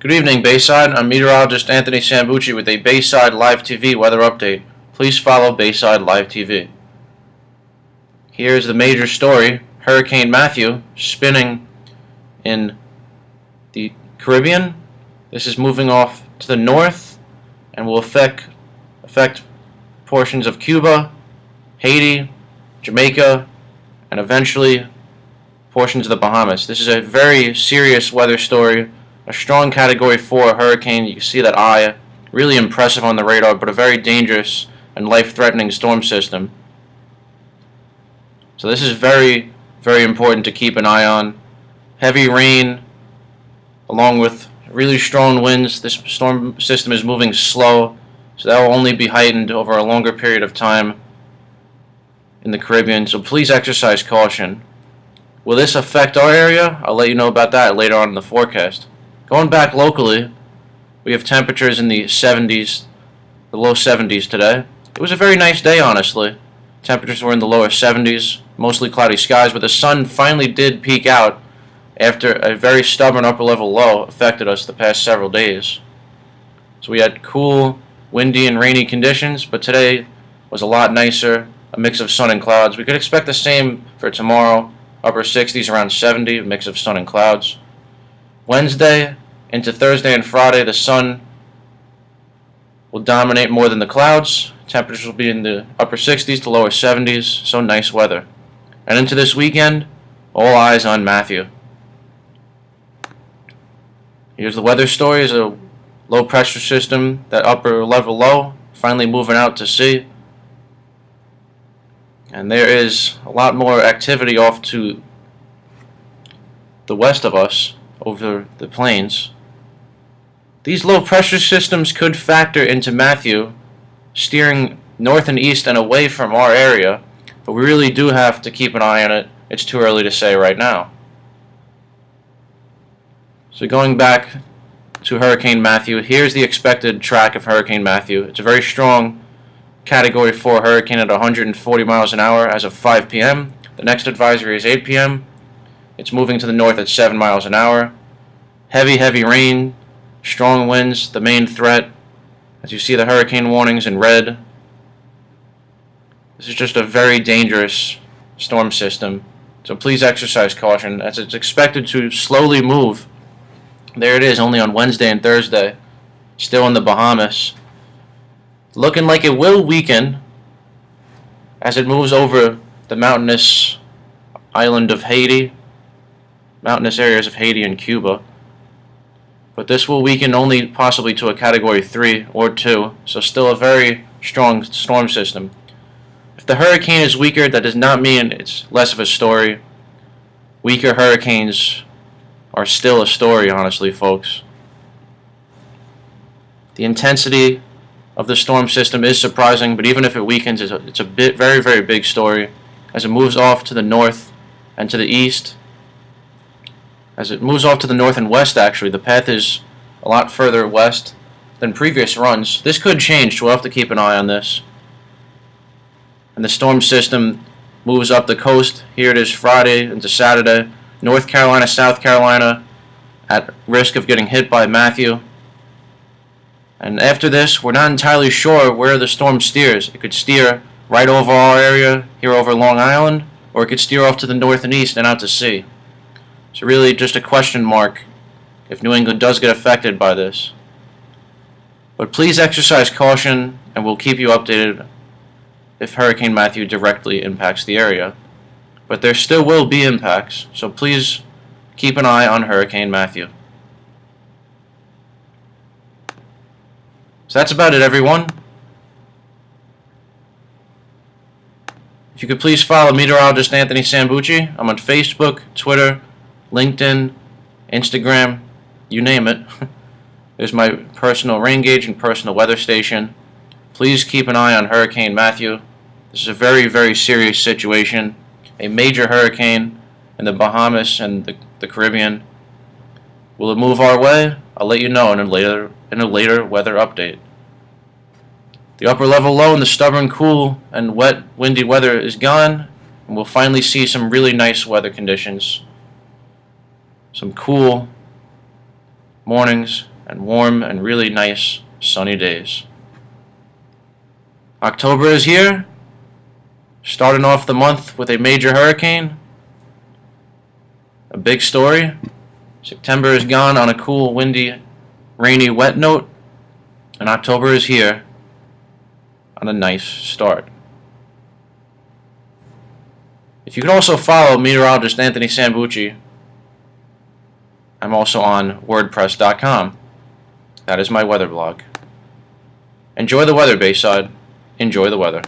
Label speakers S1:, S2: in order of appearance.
S1: Good evening, Bayside. I'm meteorologist Anthony Sambucci with a Bayside Live TV weather update. Please follow Bayside Live TV. Here's the major story. Hurricane Matthew spinning in the Caribbean. This is moving off to the north and will affect portions of Cuba, Haiti, Jamaica, and eventually portions of the Bahamas. This is a very serious weather story. A strong Category 4 hurricane. You can see that eye. Really impressive on the radar, but a very dangerous and life-threatening storm system. So this is very, very important to keep an eye on. Heavy rain, along with really strong winds. This storm system is moving slow, so that will only be heightened over a longer period of time in the Caribbean. So please exercise caution. Will this affect our area? I'll let you know about that later on in the forecast. Going back locally, we have temperatures in the 70s, the low 70s today. It was a very nice day, honestly. Temperatures were in the lower 70s, mostly cloudy skies, but the sun finally did peek out after a very stubborn upper-level low affected us the past several days. So we had cool, windy, and rainy conditions, but today was a lot nicer, a mix of sun and clouds. We could expect the same for tomorrow, upper 60s, around 70, a mix of sun and clouds. Wednesday into Thursday and Friday, the sun will dominate more than the clouds. Temperatures will be in the upper 60s to lower 70s, so nice weather. And into this weekend, all eyes on Matthew. Here's the weather story. Is a low pressure system, that upper level low, finally moving out to sea. And there is a lot more activity off to the west of us, over the plains. These low pressure systems could factor into Matthew steering north and east and away from our area, but we really do have to keep an eye on it. It's too early to say right now. So going back to Hurricane Matthew, here's the expected track of Hurricane Matthew. It's a very strong Category 4 hurricane at 140 miles an hour as of 5 p.m. The next advisory is 8 p.m. It's moving to the north at 7 miles an hour. Heavy rain, strong winds, the main threat. As you see the hurricane warnings in red. This is just a very dangerous storm system. So please exercise caution as it's expected to slowly move. There it is, only on Wednesday and Thursday. Still in the Bahamas. Looking like it will weaken as it moves over the mountainous island of Haiti, mountainous areas of Haiti and Cuba. But this will weaken only possibly to a Category 3 or 2, so still a very strong storm system. If the hurricane is weaker, that does not mean it's less of a story. Weaker hurricanes are still a story, honestly, folks. The intensity of the storm system is surprising, but even if it weakens, it's a very, very big story as it moves off to the north and to the east. As it moves off to the north and west, actually, the path is a lot further west than previous runs. This could change, so we'll have to keep an eye on this. And the storm system moves up the coast. Here it is Friday into Saturday. North Carolina, South Carolina at risk of getting hit by Matthew. And after this, we're not entirely sure where the storm steers. It could steer right over our area, here over Long Island, or it could steer off to the north and east and out to sea. So really just a question mark if New England does get affected by this. But please exercise caution, and we'll keep you updated if Hurricane Matthew directly impacts the area. But there still will be impacts, so please keep an eye on Hurricane Matthew. So that's about it, everyone. If you could please follow Meteorologist Anthony Sambucci. I'm on Facebook, Twitter, LinkedIn, Instagram, you name it. There's my personal rain gauge and personal weather station. Please keep an eye on Hurricane Matthew. This is a very, very serious situation. A major hurricane in the Bahamas and the Caribbean. Will it move our way? I'll let you know in a later weather update. The upper level low and the stubborn, cool, and wet, windy weather is gone, and we'll finally see some really nice weather conditions. Some cool mornings and warm and really nice sunny days. October is here, starting off the month with a major hurricane. A big story. September is gone on a cool, windy, rainy, wet note, and October is here on a nice start. If you could also follow meteorologist Anthony Sambucci, I'm also on WordPress.com. That is my weather blog. Enjoy the weather, Bayside. Enjoy the weather.